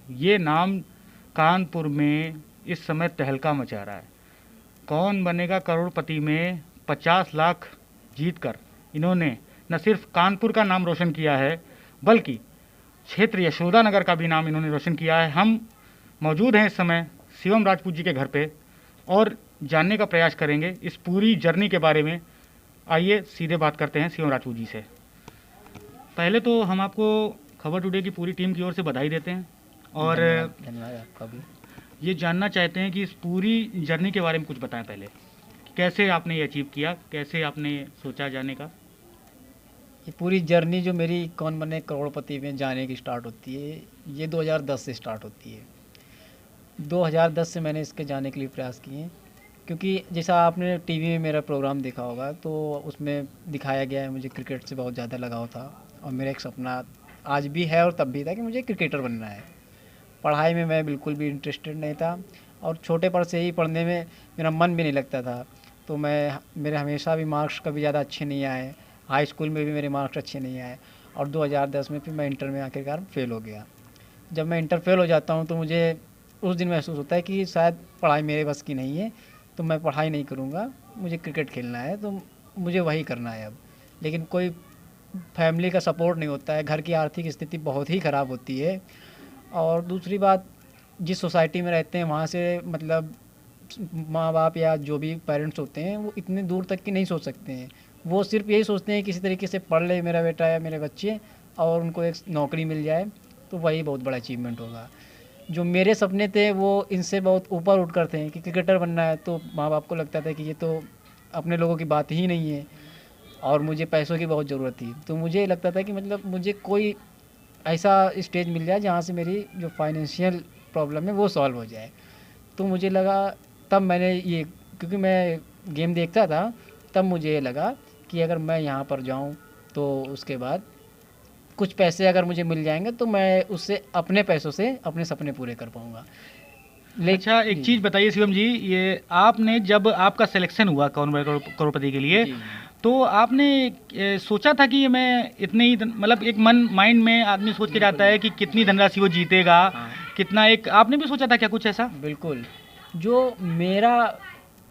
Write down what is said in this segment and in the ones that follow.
ये नाम कानपुर में इस समय तहलका मचा रहा है। कौन बनेगा करोड़पति में 50 लाख जीतकर इन्होंने न सिर्फ कानपुर का नाम रोशन किया है, बल्कि क्षेत्र यशोदा नगर का भी नाम इन्होंने रोशन किया है। हम मौजूद हैं इस समय शिवम राजपूत जी के घर पे और जानने का प्रयास करेंगे इस पूरी जर्नी के बारे में। आइए सीधे बात करते हैं शिवम राजपूत जी से। पहले तो हम आपको खबर टुडे की पूरी टीम की ओर से बधाई देते हैं और धन्यवाद आपका भी। ये जानना चाहते हैं कि इस पूरी जर्नी के बारे में कुछ बताएं। पहले कैसे आपने ये अचीव किया, कैसे आपने सोचा जाने का? ये पूरी जर्नी जो मेरी कौन बने करोड़पति में जाने की स्टार्ट होती है, ये 2010 से स्टार्ट होती है। 2010 से मैंने इसके जाने के लिए प्रयास किए, क्योंकि जैसा आपने टीवी में मेरा प्रोग्राम देखा होगा तो उसमें दिखाया गया है मुझे क्रिकेट से बहुत ज़्यादा लगाव था और मेरा एक सपना आज भी है और तब भी था कि मुझे क्रिकेटर बनना है। पढ़ाई में मैं बिल्कुल भी इंटरेस्टेड नहीं था और छोटे पर से ही पढ़ने में मेरा मन भी नहीं लगता था। तो मेरे हमेशा भी मार्क्स कभी ज़्यादा अच्छे नहीं आए, हाई स्कूल में भी मेरे मार्क्स अच्छे नहीं आए और 2010 में फिर मैं इंटर में आखिरकार फेल हो गया। जब मैं इंटर फेल हो जाता हूँ तो मुझे उस दिन महसूस होता है कि शायद पढ़ाई मेरे बस की नहीं है, तो मैं पढ़ाई नहीं करूँगा, मुझे क्रिकेट खेलना है, तो मुझे वही करना है अब। लेकिन कोई फैमिली का सपोर्ट नहीं होता है, घर की आर्थिक स्थिति बहुत ही ख़राब होती है। और दूसरी बात, जिस सोसाइटी में रहते हैं वहाँ से मतलब माँ बाप या जो भी पेरेंट्स होते हैं वो इतने दूर तक की नहीं सोच सकते हैं। वो सिर्फ यही सोचते हैं किसी तरीके से पढ़ ले मेरा बेटा या मेरे बच्चे और उनको एक नौकरी मिल जाए, तो वही बहुत बड़ा अचीवमेंट होगा। जो मेरे सपने थे वो इनसे बहुत ऊपर उठ कर थे कि क्रिकेटर बनना है, तो माँ बाप को लगता था कि ये तो अपने लोगों की बात ही नहीं है और मुझे पैसों की बहुत ज़रूरत थी। तो मुझे लगता था कि मतलब मुझे कोई ऐसा स्टेज मिल जाए जहाँ से मेरी जो फाइनेंशियल प्रॉब्लम है वो सॉल्व हो जाए। तो मुझे लगा, तब मैंने ये, क्योंकि मैं गेम देखता था, तब मुझे ये लगा कि अगर मैं यहाँ पर जाऊँ तो उसके बाद कुछ पैसे अगर मुझे मिल जाएंगे तो मैं उससे अपने पैसों से अपने सपने पूरे कर पाऊँगा। अच्छा, एक चीज़ बताइए शिवम जी, ये आपने जब आपका सिलेक्शन हुआ कौन बने करोड़पति के लिए, तो आपने सोचा था कि ये मैं इतने ही मतलब एक मन माइंड में आदमी सोच के जाता है कि कितनी धनराशि वो जीतेगा, कितना, एक आपने भी सोचा था क्या कुछ ऐसा? बिल्कुल। जो मेरा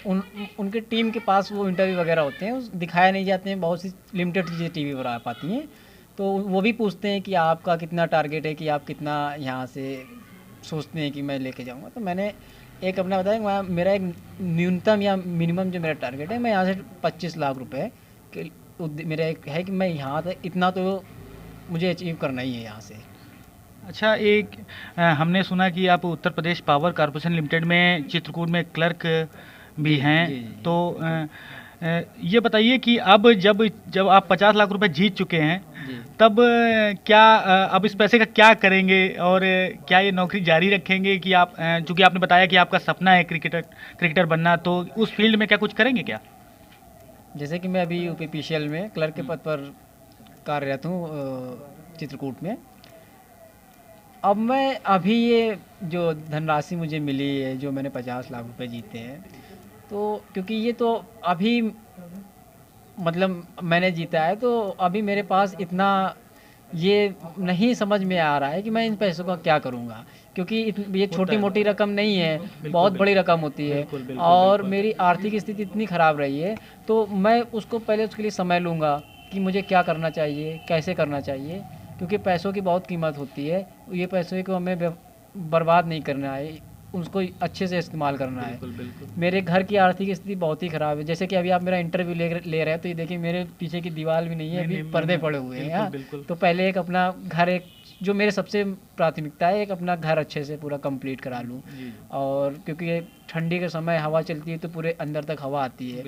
उनके टीम के पास वो इंटरव्यू वगैरह होते हैं, दिखाए नहीं जाते हैं, बहुत सी लिमिटेड चीज़ें टीवी पर आ पाती हैं। तो वो भी पूछते हैं कि आपका कितना टारगेट है, कि आप कितना यहाँ से सोचते हैं कि मैं लेके जाऊँगा। तो मैंने एक अपना बताया, मेरा एक न्यूनतम या मिनिमम जो मेरा टारगेट है, मैं यहाँ से 25 लाख रुपए के मेरा एक है कि मैं यहाँ तक इतना तो मुझे अचीव करना ही है यहाँ से। अच्छा, एक हमने सुना कि आप Uttar Pradesh power corporation limited में चित्रकूट में क्लर्क भी हैं। जी। तो ये बताइए कि अब जब जब आप 50 लाख रुपए जीत चुके हैं, जी। तब क्या अब इस पैसे का क्या करेंगे और क्या ये नौकरी जारी रखेंगे कि आप चूंकि आपने बताया कि आपका सपना है क्रिकेटर बनना, तो उस फील्ड में क्या कुछ करेंगे क्या? जैसे कि मैं अभी यूपीपीसीएल में क्लर्क के पद पर कार्यरत हूँ चित्रकूट में। अब मैं अभी ये जो धनराशि मुझे मिली है, जो मैंने 50 लाख रुपए जीते हैं, तो क्योंकि ये तो अभी मतलब मैंने जीता है, तो अभी मेरे पास इतना ये नहीं समझ में आ रहा है कि मैं इन पैसों का क्या करूँगा, क्योंकि ये छोटी मोटी रकम नहीं है, बहुत बड़ी रकम होती है। और मेरी आर्थिक स्थिति इतनी ख़राब रही है, तो मैं उसको पहले उसके लिए समय लूँगा कि मुझे क्या करना चाहिए, कैसे करना चाहिए, क्योंकि पैसों की बहुत कीमत होती है। ये पैसों को हमें बर्बाद नहीं करना है, उसको अच्छे से इस्तेमाल करना है। बिल्कुल। मेरे घर की आर्थिक स्थिति बहुत ही ख़राब है। जैसे कि अभी आप मेरा इंटरव्यू ले रहे हैं, तो ये देखिए मेरे पीछे की दीवार भी नहीं है, अभी पर्दे पड़े हुए हैं। हाँ, तो पहले एक अपना घर, एक जो मेरे सबसे प्राथमिकता है, एक अपना घर अच्छे से पूरा कंप्लीट करा लूँ। और क्योंकि ये ठंडी के समय हवा चलती है तो पूरे अंदर तक हवा आती है।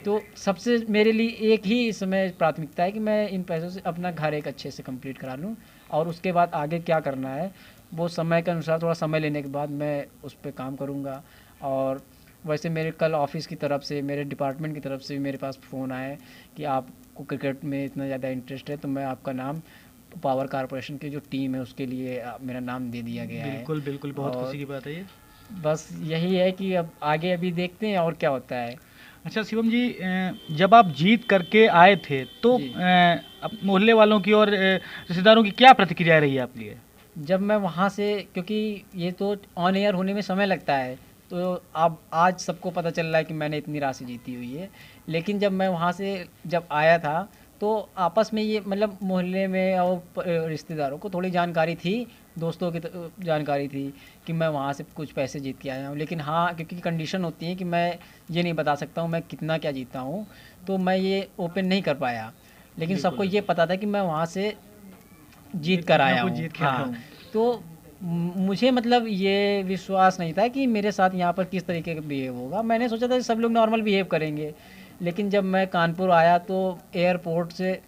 तो सबसे मेरे लिए एक ही इस समय प्राथमिकता है कि मैं इन पैसों से अपना घर एक अच्छे से कंप्लीट करा लूँ, और उसके बाद आगे क्या करना है वो समय के अनुसार, थोड़ा समय लेने के बाद मैं उस पर काम करूँगा। और वैसे मेरे कल ऑफिस की तरफ से, मेरे डिपार्टमेंट की तरफ से भी मेरे पास फ़ोन आया कि आपको क्रिकेट में इतना ज़्यादा इंटरेस्ट है, तो मैं आपका नाम पावर कॉर्पोरेशन की जो टीम है उसके लिए मेरा नाम दे दिया गया है। बिल्कुल, बहुत खुशी की बात है ये। बस यही है कि अब आगे अभी देखते हैं और क्या होता है। अच्छा शिवम जी, जब आप जीत करके आए थे तो मोहल्ले वालों की और रिश्तेदारों की क्या प्रतिक्रिया रही है आपके लिए? जब मैं वहाँ से, क्योंकि ये तो ऑन एयर होने में समय लगता है, तो अब आज सबको पता चल रहा है कि मैंने इतनी राशि जीती हुई है। लेकिन जब मैं वहाँ से जब आया था, तो आपस में ये मतलब मोहल्ले में और रिश्तेदारों को थोड़ी जानकारी थी, दोस्तों की जानकारी थी कि मैं वहाँ से कुछ पैसे जीत के आया हूँ। लेकिन हाँ, क्योंकि कंडीशन होती है कि मैं ये नहीं बता सकता हूँ मैं कितना क्या जीता हूँ, तो मैं ये ओपन नहीं कर पाया। लेकिन बिल्कुल, सबको ये पता था कि मैं वहाँ से जीत कर इतना आया कुछ हूँ। जीत के आया हाँ, हूँ। तो मुझे मतलब ये विश्वास नहीं था कि मेरे साथ यहाँ पर किस तरीके का बिहेव होगा। मैंने सोचा था कि सब लोग नॉर्मल बिहेव करेंगे। लेकिन जब मैं कानपुर आया तो एयरपोर्ट से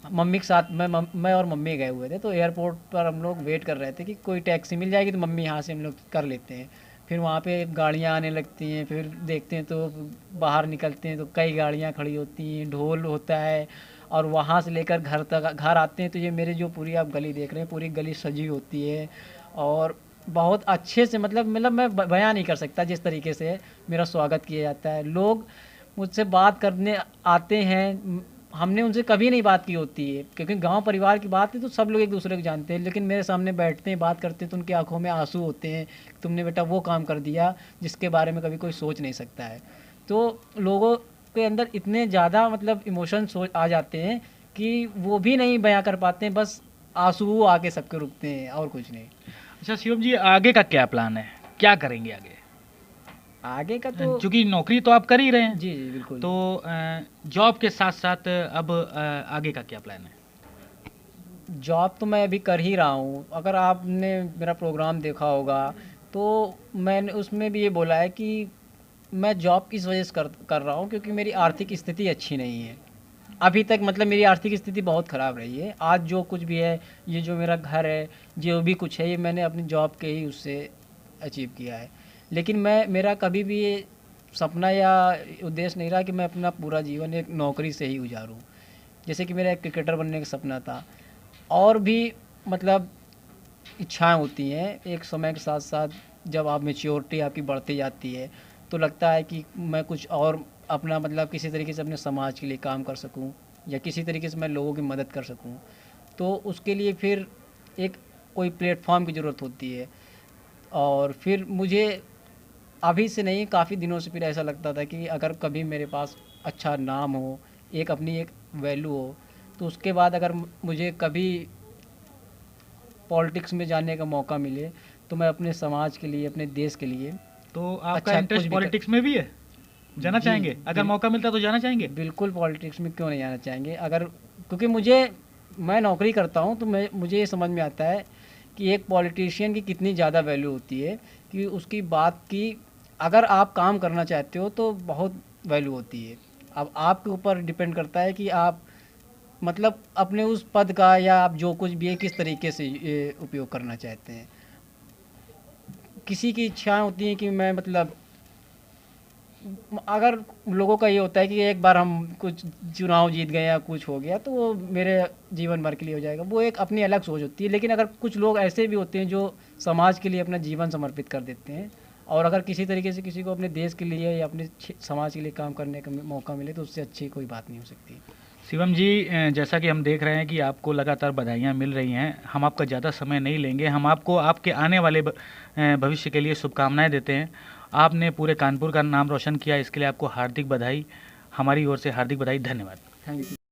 मम्मी के साथ मैं और मम्मी गए हुए थे, तो एयरपोर्ट पर हम लोग वेट कर रहे थे कि कोई टैक्सी मिल जाएगी तो मम्मी यहाँ से हम लोग कर लेते हैं। फिर वहाँ पे गाड़ियाँ आने लगती हैं, फिर देखते हैं तो बाहर निकलते हैं तो कई गाड़ियाँ खड़ी होती हैं, ढोल होता है, और वहाँ से लेकर घर तक घर आते हैं तो ये मेरे जो पूरी आप गली देख रहे हैं, पूरी गली सजी होती है। और बहुत अच्छे से मतलब मैं बयां नहीं कर सकता जिस तरीके से मेरा स्वागत किया जाता है। लोग मुझसे बात करने आते हैं, हमने उनसे कभी नहीं बात की होती है, क्योंकि गांव परिवार की बात है तो सब लोग एक दूसरे को जानते हैं। लेकिन मेरे सामने बैठते हैं, बात करते हैं तो उनकी आंखों में आंसू होते हैं, तुमने बेटा वो काम कर दिया जिसके बारे में कभी कोई सोच नहीं सकता है। तो लोगों के अंदर इतने ज़्यादा मतलब इमोशंस आ जाते हैं कि वो भी नहीं बयां कर पाते हैं, बस आंसू आके सबके रुकते हैं और कुछ नहीं। अच्छा शिवम जी, आगे का क्या प्लान है, क्या करेंगे आगे? आगे का तो क्योंकि नौकरी तो आप कर ही रहे हैं, जी जी बिल्कुल। तो जॉब के साथ साथ अब आगे का क्या प्लान है? जॉब तो मैं अभी कर ही रहा हूँ। अगर आपने मेरा प्रोग्राम देखा होगा तो मैंने उसमें भी ये बोला है कि मैं जॉब इस वजह से कर रहा हूँ क्योंकि मेरी आर्थिक स्थिति अच्छी नहीं है अभी तक। मतलब मेरी आर्थिक स्थिति बहुत ख़राब रही है। आज जो कुछ भी है, ये जो मेरा घर है, जो भी कुछ है, ये मैंने अपनी जॉब के ही उससे अचीव किया है। लेकिन मेरा कभी भी ये सपना या उद्देश्य नहीं रहा कि मैं अपना पूरा जीवन एक नौकरी से ही गुजारूँ। जैसे कि मेरा एक क्रिकेटर बनने का सपना था, और भी मतलब इच्छाएं होती हैं। एक समय के साथ साथ जब आप मैच्योरिटी आपकी बढ़ती जाती है तो लगता है कि मैं कुछ और अपना मतलब किसी तरीके से अपने समाज के लिए काम कर सकूं, या किसी तरीके से मैं लोगों की मदद कर सकूं। तो उसके लिए फिर एक कोई प्लेटफॉर्म की ज़रूरत होती है। और फिर मुझे अभी से नहीं, काफ़ी दिनों से फिर ऐसा लगता था कि अगर कभी मेरे पास अच्छा नाम हो, एक अपनी एक वैल्यू हो, तो उसके बाद अगर मुझे कभी पॉलिटिक्स में जाने का मौका मिले तो मैं अपने समाज के लिए, अपने देश के लिए तो आपका अच्छा इंटरेस्ट कुछ भी पॉलिटिक्स में भी है, जाना जी, चाहेंगे? अगर मौका मिलता तो जाना चाहेंगे? बिल्कुल पॉलिटिक्स में क्यों नहीं जाना चाहेंगे। अगर क्योंकि मैं नौकरी करता हूँ तो मुझे ये समझ में आता है कि एक पॉलिटिशियन की कितनी ज़्यादा वैल्यू होती है, कि उसकी बात की अगर आप काम करना चाहते हो तो बहुत वैल्यू होती है। अब आपके ऊपर डिपेंड करता है कि आप मतलब अपने उस पद का या आप जो कुछ भी है किस तरीके से ये उपयोग करना चाहते हैं। किसी की इच्छाएं होती हैं कि मैं मतलब अगर लोगों का ये होता है कि एक बार हम कुछ चुनाव जीत गए या कुछ हो गया तो वो मेरे जीवन भर के लिए हो जाएगा, वो एक अपनी अलग सोच होती है। लेकिन अगर कुछ लोग ऐसे भी होते हैं जो समाज के लिए अपना जीवन समर्पित कर देते हैं, और अगर किसी तरीके से किसी को अपने देश के लिए या अपने समाज के लिए काम करने का मौका मिले तो उससे अच्छी कोई बात नहीं हो सकती। शिवम जी, जैसा कि हम देख रहे हैं कि आपको लगातार बधाइयाँ मिल रही हैं, हम आपका ज़्यादा समय नहीं लेंगे। हम आपको आपके आने वाले भविष्य के लिए शुभकामनाएं देते हैं। आपने पूरे कानपुर का नाम रोशन किया, इसके लिए आपको हार्दिक बधाई, हमारी ओर से हार्दिक बधाई। धन्यवाद। Thank you.